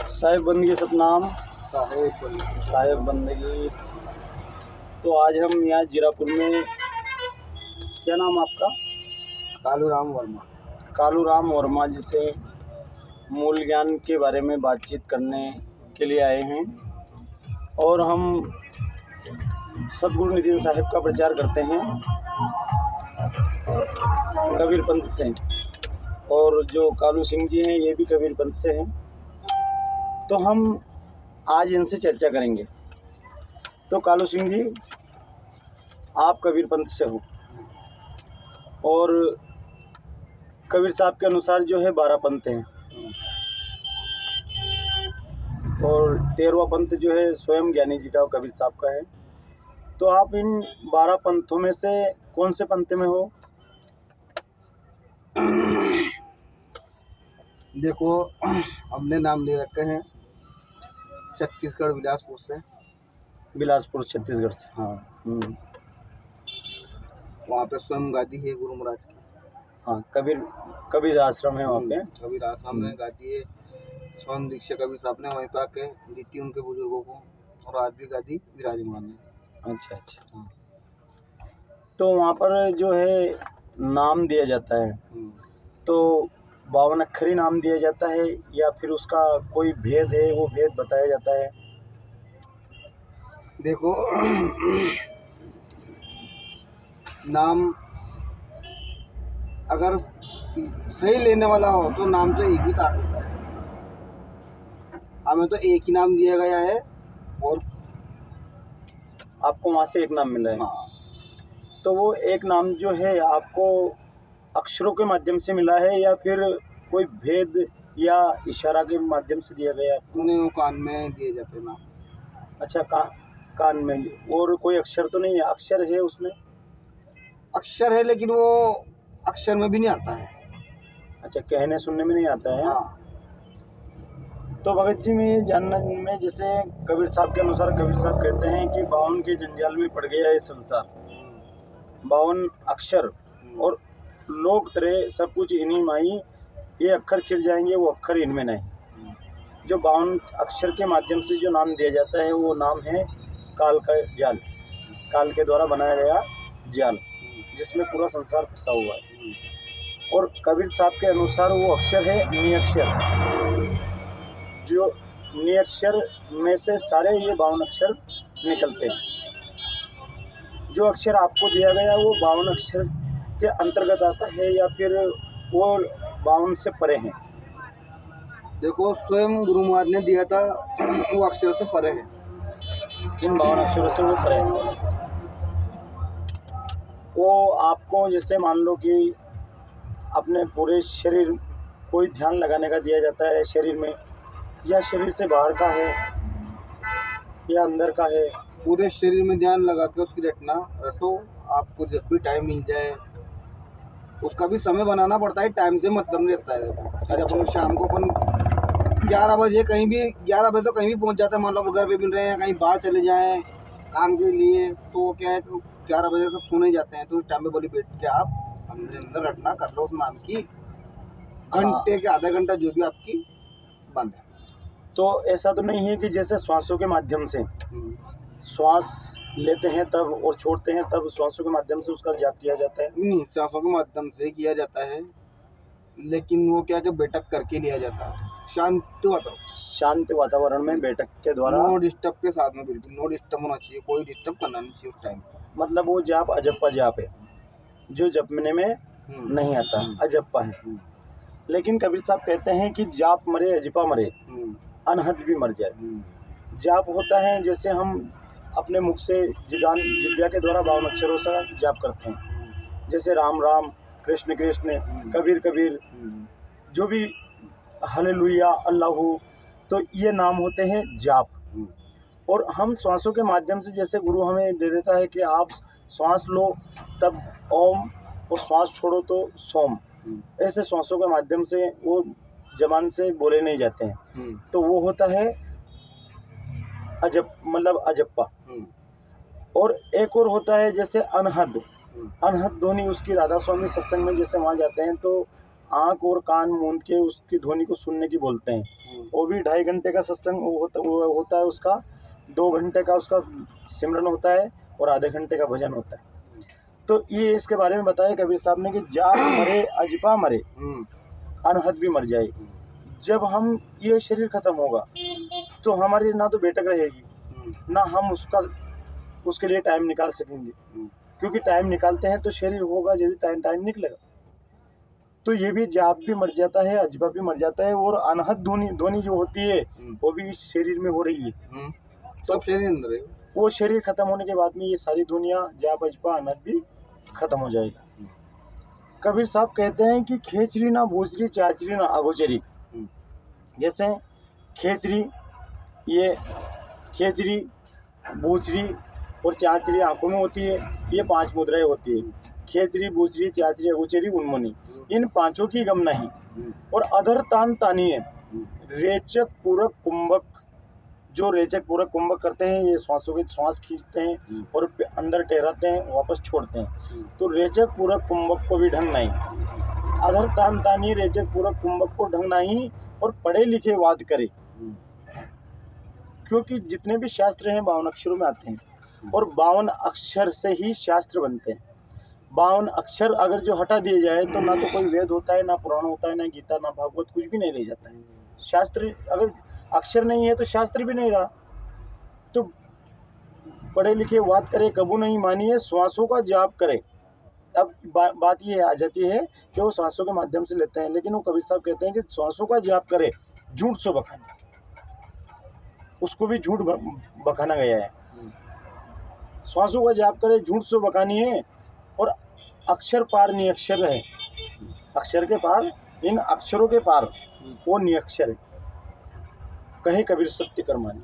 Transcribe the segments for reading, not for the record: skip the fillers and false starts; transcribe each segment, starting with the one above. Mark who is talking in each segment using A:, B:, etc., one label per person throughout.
A: साहिब बंदगी सतनाम।
B: साहेब
A: बंदगी। तो आज हम यहाँ जीरापुर में, क्या नाम आपका?
B: कालूराम वर्मा।
A: कालूराम वर्मा जी से मूल ज्ञान के बारे में बातचीत करने के लिए आए हैं। और हम सतगुरु नितिन साहिब का प्रचार करते हैं कबीर पंथ से। और जो कालू सिंह जी हैं ये भी कबीर पंथ से हैं। तो हम आज इनसे चर्चा करेंगे। तो कालू सिंह जी, आप कबीर पंथ से हो और कबीर साहब के अनुसार जो है 12 पंथ हैं और 13वां पंथ जो है स्वयं ज्ञानी जी का कबीर साहब का है। तो आप इन 12 पंथों में से कौन से पंथ में हो?
B: देखो, हमने नाम ले रखे हैं छत्तीसगढ़ बिलासपुर से।
A: बिलासपुर छत्तीसगढ़ से।
B: हाँ। वहाँ पे स्वयं गादी है गुरु महाराज की।
A: हाँ, कबीर आश्रम है वहाँ पे।
B: कबीर आश्रम में गादी है। स्वयं दीक्षा कबीर साहब ने वहीं पे आके दी थी उनके बुजुर्गों को, और आज भी गादी विराजमान है।
A: अच्छा अच्छा। हाँ। तो वहाँ पर जो है नाम दिया जाता है, तो 52 अक्षरी नाम दिया जाता है या फिर उसका कोई भेद है, वो भेद बताया जाता है?
B: देखो, नाम अगर सही लेने वाला हो तो नाम तो एक ही तार देता है। हमें तो एक ही नाम दिया गया है और
A: आपको वहाँ से एक नाम मिला है।
B: हाँ।
A: तो वो एक नाम जो है आपको अक्षरों के माध्यम से मिला है या फिर कोई भेद या इशारा के माध्यम से दिया गया?
B: उन्हें वो कान में दिए जाते हैं नाम।
A: अच्छा, कान में। और कोई अक्षर तो नहीं है? अक्षर है उसमें?
B: अक्षर है लेकिन वो अक्षर में भी नहीं आता है।
A: अच्छा, कहने सुनने में नहीं आता है।
B: हाँ।
A: तो भगत जी, में जानना में, जैसे कबीर साहब के अनुसार कबीर साहब कहते हैं कि 52 के जंजाल में पड़ गया है संसार। 52 अक्षर और लोग तरह सब कुछ इन्हीं माही, ये अक्षर खिल जाएंगे, वो अक्षर इनमें नहीं। जो 52 अक्षर के माध्यम से जो नाम दिया जाता है वो नाम है काल का जाल, काल के द्वारा बनाया गया जाल जिसमें पूरा संसार फंसा हुआ है। और कबीर साहब के अनुसार वो अक्षर है निअक्षर। जो निअक्षर में से सारे ये 52 अक्षर निकलते हैं। जो अक्षर आपको दिया गया वो 52 अक्षर के अंतर्गत आता है या फिर वो 52 से परे हैं?
B: देखो, स्वयं गुरु महाराज ने दिया था वो अक्षर से परे है।
A: इन 52 अक्षरों से वो परे हैं। वो आपको जैसे मान लो कि अपने पूरे शरीर कोई ध्यान लगाने का दिया जाता है शरीर में, या शरीर से बाहर का है या अंदर का है?
B: पूरे शरीर में ध्यान लगा के उसकी रटो। आपको जब भी टाइम मिल जाए, उसका भी समय बनाना पड़ता है। टाइम से मतलब नहीं रहता है। अगर अपन शाम को अपन 11 बजे कहीं भी 11 बजे तो कहीं भी पहुंच जाते हैं, मान लो घर पे मिल रहे हैं, कहीं बाहर चले जाएं काम के लिए, तो क्या है, तो 11 बजे तक सो नहीं जाते हैं। तो उस टाइम पे बोली बैठ के आप अंदर रटना कर लो उस नाम की, घंटे के आधा घंटा जो भी आपकी बंद है।
A: तो ऐसा तो नहीं है कि जैसे श्वासों के माध्यम से श्वास लेते हैं तब और छोड़ते हैं तब श्वासों के माध्यम से उसका जाप किया जाता है?
B: नहीं, श्वासों के माध्यम से किया जाता है, लेकिन वो क्या कि बैठक करके लिया जाता है शांत
A: वातावरण में बैठक के द्वारा।
B: नो डिस्टर्ब के साथ में, बिल्कुल नो डिस्टर्ब होना चाहिए, कोई डिस्टर्ब करना नहीं चाहिए उस टाइम।
A: मतलब वो जाप अजप्पा जाप है जो जपने में नहीं आता, अजप्पा है। लेकिन कबीर साहब कहते हैं कि जाप मरे अजपा मरे, अनहद भी मर जाए। जाप होता है जैसे हम अपने मुख से जिह्वा के द्वारा 52 अक्षरों से जाप करते हैं, जैसे राम राम, कृष्ण कृष्ण, कबीर कबीर, जो भी हालेलुया, अल्लाहू, तो ये नाम होते हैं जाप। और हम श्वासों के माध्यम से, जैसे गुरु हमें दे देता है कि आप श्वास लो तब ओम और श्वास छोड़ो तो सोम, ऐसे श्वासों के माध्यम से वो जबान से बोले नहीं जाते हैं। तो वो होता है अजप्पा। और एक और होता है जैसे अनहद। अनहद ध्वनि उसकी राधा स्वामी सत्संग में जैसे वहाँ जाते हैं तो आंख और कान मूंद के उसकी ध्वनि को सुनने की बोलते हैं। वो भी 2.5 घंटे का सत्संग होता है उसका, 2 घंटे का उसका सिमरन होता है और आधे घंटे का भजन होता है। तो ये इसके बारे में बताया कबीर साहब ने कि जाप मरे अजपा मरे, अनहद भी मर जाए। जब हम ये शरीर खत्म होगा तो हमारी ना तो बेटक रहेगी, ना हम उसके लिए टाइम निकाल सकेंगे, क्योंकि टाइम निकालते हैं तो शरीर होगा जब टाइम निकलेगा। तो ये भी जाप भी मर जाता है, अजबा भी मर जाता है, और अनहद ध्वनि जो होती है वो भी इस शरीर में हो रही है।
B: सब शरीर अंदर है।
A: वो शरीर खत्म होने के बाद में ये सारी दुनिया जाप अजबा अनहद भी खत्म हो जाएगा। कबीर साहब कहते हैं कि खेचरी ना भूचरी, चाचरी ना अगोचरी। जैसे खेचरी, ये खेचरी, बूचरी और चाचरी आंखों में होती है, ये 5 मुद्राएं होती है। खेचरी, बूचरी, चाचरी, अगोचरी, उन्मुनी, इन 5 की गम नहीं। और अधर तान तानिए, रेचक पूरक कुंभक, जो रेचक पूरक कुंभक करते हैं ये श्वासों के श्वास खींचते हैं और अंदर ठहराते हैं, वापस छोड़ते हैं। तो रेचक पूरक कुंभक को भी ढंग नहीं। अधर तान तानिए, रेचक पूरक कुंभक को ढंग नहीं, और पढ़े लिखे वाद करे। क्योंकि जितने भी शास्त्र हैं 52 अक्षरों में आते हैं, और 52 अक्षर से ही शास्त्र बनते हैं। 52 अक्षर अगर जो हटा दिए जाए तो ना तो कोई वेद होता है, ना पुराण होता है, ना गीता, ना भागवत, कुछ भी नहीं रह जाता है। शास्त्र अगर अक्षर नहीं है तो शास्त्र भी नहीं रहा। तो पढ़े लिखे वाद करे, कबू नहीं मानिए, श्वासों का जाप करे। अब बात ये आ जाती है कि वो श्वासों के माध्यम से लेते हैं, लेकिन वो कबीर साहब कहते हैं कि श्वासों का जाप करे, झूठ सो बखाने, उसको भी झूठ बखाना गया है। श्वासों का जाप करे, झूठ सो बखानी है, और अक्षर पार निअक्षर है। अक्षर के पार, इन अक्षरों के पार वो निअक्षर है, कहे कबीर सत्य कर्मानी।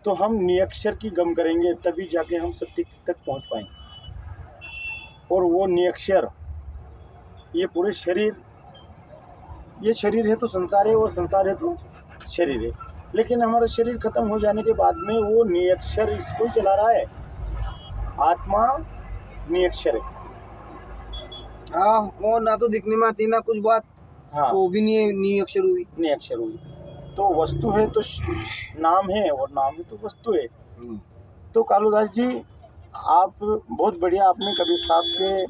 A: तो हम निअक्षर की गम करेंगे तभी जाके हम सत्य तक पहुंच पाएंगे। और वो निअक्षर, ये पूरे शरीर, ये शरीर है तो संसार है, और संसार है तो शरीर है। लेकिन हमारा शरीर खत्म हो जाने के बाद में वो निअक्षर इसको ही चला रहा है। आत्मा निअक्षर है।
B: हाँ, वो ना तो दिखने में आती ना कुछ बात।
A: हाँ,
B: वो भी नहीं अक्षर हुई,
A: नहीं अक्षर हुई। तो वस्तु है तो नाम है, और नाम है तो वस्तु है। तो कालूदास जी, आप बहुत बढ़िया, आपने कबीर साहब के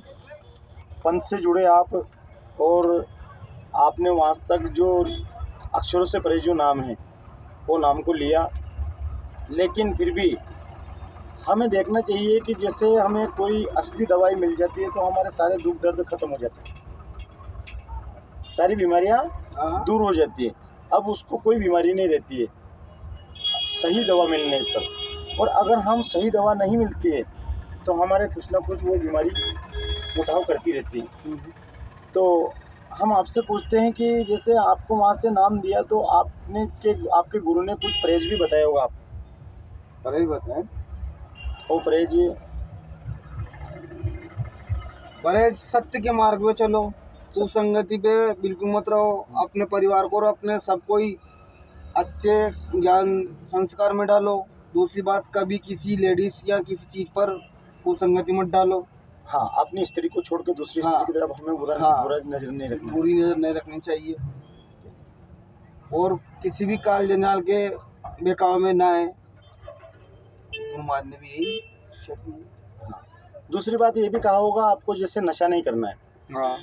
A: पंथ से जुड़े आप, और आपने वहाँ तक जो अक्षरों से परे जो नाम है वो नाम को लिया। लेकिन फिर भी हमें देखना चाहिए कि जैसे हमें कोई असली दवाई मिल जाती है तो हमारे सारे दुख दर्द खत्म हो जाते हैं, सारी बीमारियां दूर हो जाती है। अब उसको कोई बीमारी नहीं रहती है सही दवा मिलने पर। और अगर हम सही दवा नहीं मिलती है तो हमारे कुछ ना कुछ वो बीमारी उठाव करती रहती है। तो हम आपसे पूछते हैं कि जैसे आपको वहाँ से नाम दिया तो आपके गुरु ने कुछ परहेज भी बताया होगा। आप
B: परहेज बताएं।
A: वो
B: परहेज सत्य के मार्ग पे चलो, कुसंगति पे बिल्कुल मत रहो, अपने परिवार को और अपने सबको ही अच्छे ज्ञान संस्कार में डालो। दूसरी बात, कभी किसी लेडीज या किसी चीज पर कुसंगति मत डालो।
A: हाँ, अपनी स्त्री को छोड़ के दूसरी स्त्री की तरफ हमें बुरी नजर नहीं रखनी चाहिए।
B: और किसी भी काल जंजाल के बेकाव में ना आए। ने भी यही।
A: दूसरी बात ये भी कहा होगा आपको, जैसे नशा नहीं करना है।
B: हाँ,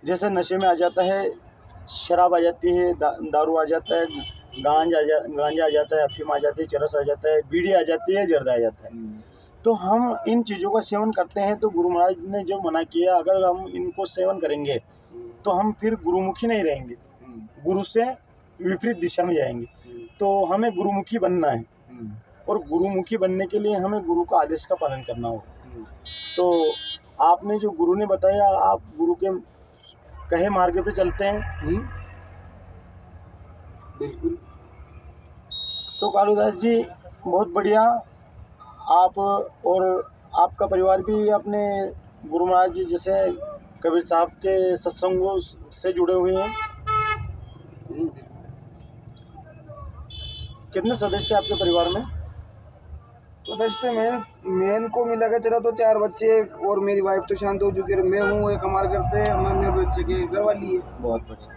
A: जैसे नशे में आ जाता है, शराब आ जाती है, दारू आ जाता है, गांजा आ जाता है, अफीम आ जाती है, चरस आ जाता है, बीड़ी आ जाती है, जर्दा आ जाता है। तो हम इन चीज़ों का सेवन करते हैं तो गुरु महाराज ने जो मना किया, अगर हम इनको सेवन करेंगे तो हम फिर गुरुमुखी नहीं रहेंगे, गुरु से विपरीत दिशा में जाएंगे। तो हमें गुरुमुखी बनना है, और गुरुमुखी बनने के लिए हमें गुरु का आदेश का पालन करना होगा। तो आपने जो गुरु ने बताया, आप गुरु के कहे मार्ग पे चलते हैं।
B: बिल्कुल।
A: तो कालूदास जी, बहुत बढ़िया, आप और आपका परिवार भी अपने गुरु महाराज जी जैसे कबीर साहब के सत्संगों से जुड़े हुए हैं। कितने सदस्य आपके परिवार में?
B: तो बेस्ट मेन को मिला के चला तो 4 बच्चे और मेरी वाइफ तो शांत हो चुकी है, मैं हूँ एक हमारे घर से, मैं मेरे बच्चे के घर वाली है।
A: बहुत बढ़िया।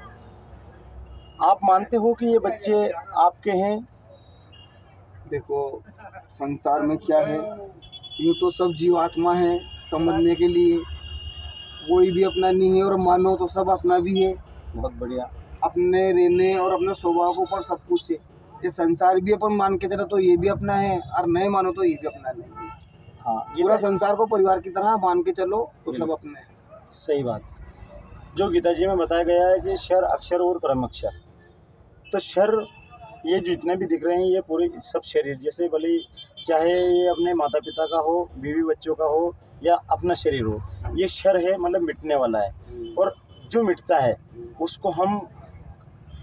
A: आप मानते हो कि ये बच्चे आपके हैं?
B: देखो संसार में क्या है, यूँ तो सब जीवात्मा है, समझने के लिए कोई भी अपना नहीं है, और मानो तो सब अपना भी है।
A: बहुत बढ़िया।
B: अपने रहने और अपने स्वभाव के ऊपर सब कुछ है। ये संसार भी अपन मान के चलो तो ये भी अपना है, और नहीं मानो तो ये भी अपना नहीं है।
A: हाँ, ये
B: पूरा संसार को परिवार की तरह मान के चलो तो सब अपने हैं।
A: सही बात। जो गीता जी में बताया गया है कि क्षर अक्षर और परम अक्षर, तो क्षर ये जितने भी दिख रहे हैं ये पूरे सब शरीर, जैसे भले चाहे ये अपने माता पिता का हो, बीवी बच्चों का हो, या अपना शरीर हो, ये क्षर है, मतलब मिटने वाला है। और जो मिटता है उसको हम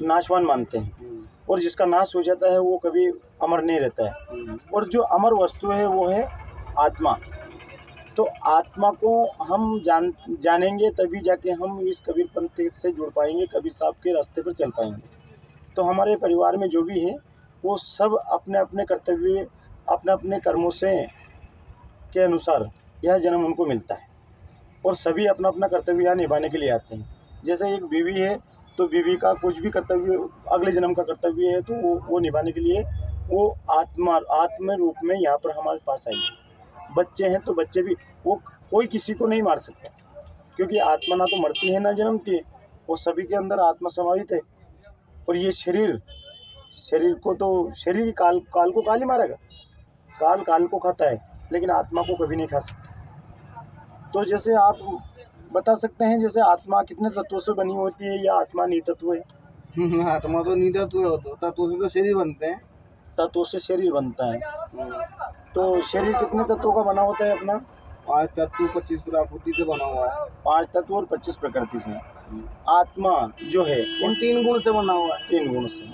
A: नाशवान मानते हैं, और जिसका नाश हो जाता है वो कभी अमर नहीं रहता है। और जो अमर वस्तु है वो है आत्मा। तो आत्मा को हम जानेंगे तभी जाके हम इस कबीर पंथ से जुड़ पाएंगे, कबीर साहब के रास्ते पर चल पाएंगे। तो हमारे परिवार में जो भी है वो सब अपने अपने कर्तव्य, अपने अपने कर्मों से के अनुसार यह जन्म उनको मिलता है, और सभी अपना अपना कर्तव्य यहाँ निभाने के लिए आते हैं। जैसे एक बीवी है तो बीवी का कुछ भी कर्तव्य अगले जन्म का कर्तव्य है, तो वो निभाने के लिए वो आत्म रूप में यहाँ पर हमारे पास आई है। बच्चे हैं तो बच्चे भी, वो कोई किसी को नहीं मार सकता, क्योंकि आत्मा ना तो मरती है ना जन्मती है, वो सभी के अंदर आत्मा समाहित है। और ये शरीर को तो शरीर काल को काल ही मारेगा, काल को खाता है, लेकिन आत्मा को कभी नहीं खा सकता। तो जैसे आप बता सकते हैं, जैसे आत्मा कितने तत्वों से बनी होती है, या आत्मा नितत्व है?
B: आत्मा तो नितत्व है, तत्वों से तो शरीर बनते हैं,
A: तत्वों से शरीर बनता है। तो शरीर कितने तत्वों का बना होता है अपना?
B: 5 तत्व 25 प्रकृति से बना हुआ है।
A: 5 तत्व और 25 प्रकृति से। आत्मा जो है
B: इन 3 गुण से बना हुआ है।
A: 3 गुण से।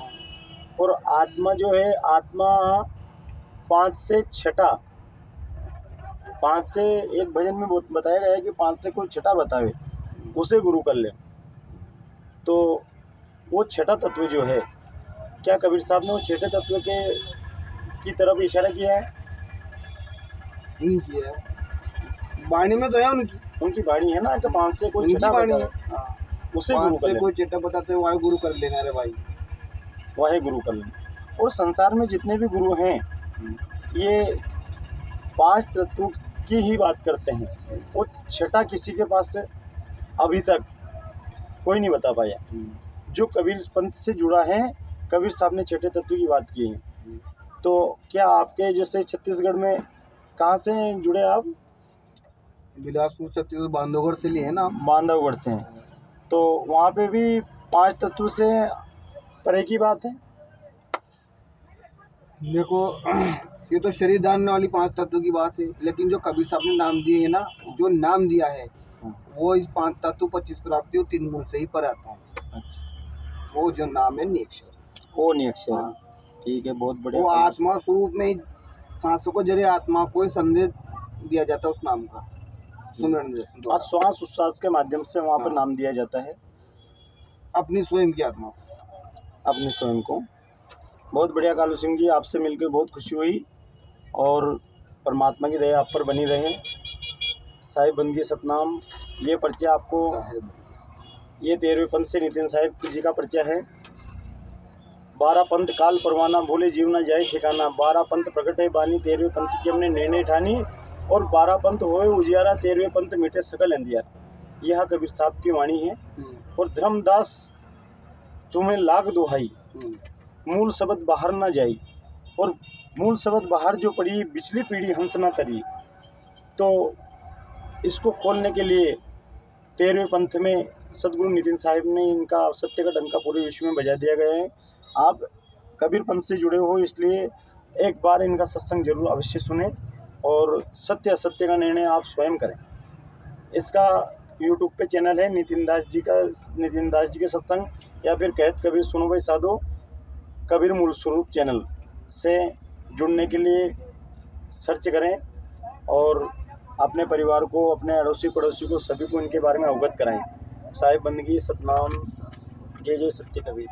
A: और आत्मा जो है, आत्मा 5 से छठा, 5 से एक भजन में बताया गया है कि 5 से कोई छठा बतावे उसे गुरु कर ले। तो वो छठा तत्व जो है, क्या कबीर साहब ने वो छठे तत्व की तरफ इशारा किया है?
B: नहीं किया है, वाणी में तो है उनकी
A: वाणी है ना कि 5 से कोई छठा
B: वाणी है,
A: उसे गुरु कर ले।
B: कोई छठा बताते हैं वाहे गुरु कर लेना रे भाई,
A: वाहे गुरु कर लेना। और संसार में जितने भी गुरु हैं ये 5 तत्व की ही बात करते हैं, और छठा किसी के पास से अभी तक कोई नहीं बता पाया। जो कबीर पंथ से जुड़ा है, कबीर साहब ने छठे तत्व की बात की है। तो क्या आपके जैसे छत्तीसगढ़ में कहाँ से जुड़े आप?
B: बिलासपुर छत्तीसगढ़, बांधवगढ़ से लिए ना।
A: बांधवगढ़ से हैं, तो वहाँ पे भी 5 तत्व से परे की बात है।
B: देखो ये तो शरीर धारने वाली 5 तत्व की बात है, लेकिन जो कबीर साहब ने नाम दिए है ना, जो नाम दिया है वो इस 5 तत्व 25 प्राप्ति और 3 गुण से ही पर आता है। वो जो नाम है नियक्षर, वो नियक्षर।
A: ठीक है, बहुत बढ़िया।
B: वो आत्मा स्वरूप में सांसों को जरिए आत्मा को ही संदेश दिया जाता है उस नाम का, सुमरण
A: श्वास उच्छ्वास के माध्यम से वहाँ पर नाम दिया जाता है
B: अपनी स्वयं की आत्मा,
A: अपने स्वयं को। बहुत बढ़िया कालू सिंह जी, आपसे मिलकर बहुत खुशी हुई, और परमात्मा की दया आप पर बनी रहे। साहिब बंदगी सतनाम, ये पर्चा आपको, ये 13वें पंथ से नितिन साहिब जी का पर्चा है। 12 पंथ काल परवाना, भूले जीव न जाए ठिकाना। 12 पंथ प्रकट है बानी, 13वें पंथ की हमने निर्णय ठानी। और 12 पंथ होए उजियारा, 13वें पंथ मिटे सकल अंधियारा। यह कबीर साहब की वाणी है। और धर्मदास तुम्हें लाख दुहाई, मूल शब्द बाहर ना जाई। और मूल शब्द बाहर जो पड़ी, पिछली पीढ़ी हंस ना तरी। तो इसको खोलने के लिए 13वें पंथ में सदगुरु नितिन साहिब ने इनका सत्य का डंका पूरे विश्व में बजा दिया गया है। आप कबीर पंथ से जुड़े हो, इसलिए एक बार इनका सत्संग जरूर अवश्य सुने, और सत्य असत्य का निर्णय आप स्वयं करें। इसका यूट्यूब पे चैनल है नितिन दास जी के सत्संग, या फिर कहत कबीर सुनो भाई साधो कबीर मूल स्वरूप चैनल से जुड़ने के लिए सर्च करें, और अपने परिवार को, अपने अड़ोसी पड़ोसी को, सभी को इनके बारे में अवगत कराएं। साहिब बंदगी सतनाम, जय जय सत्य कबीर।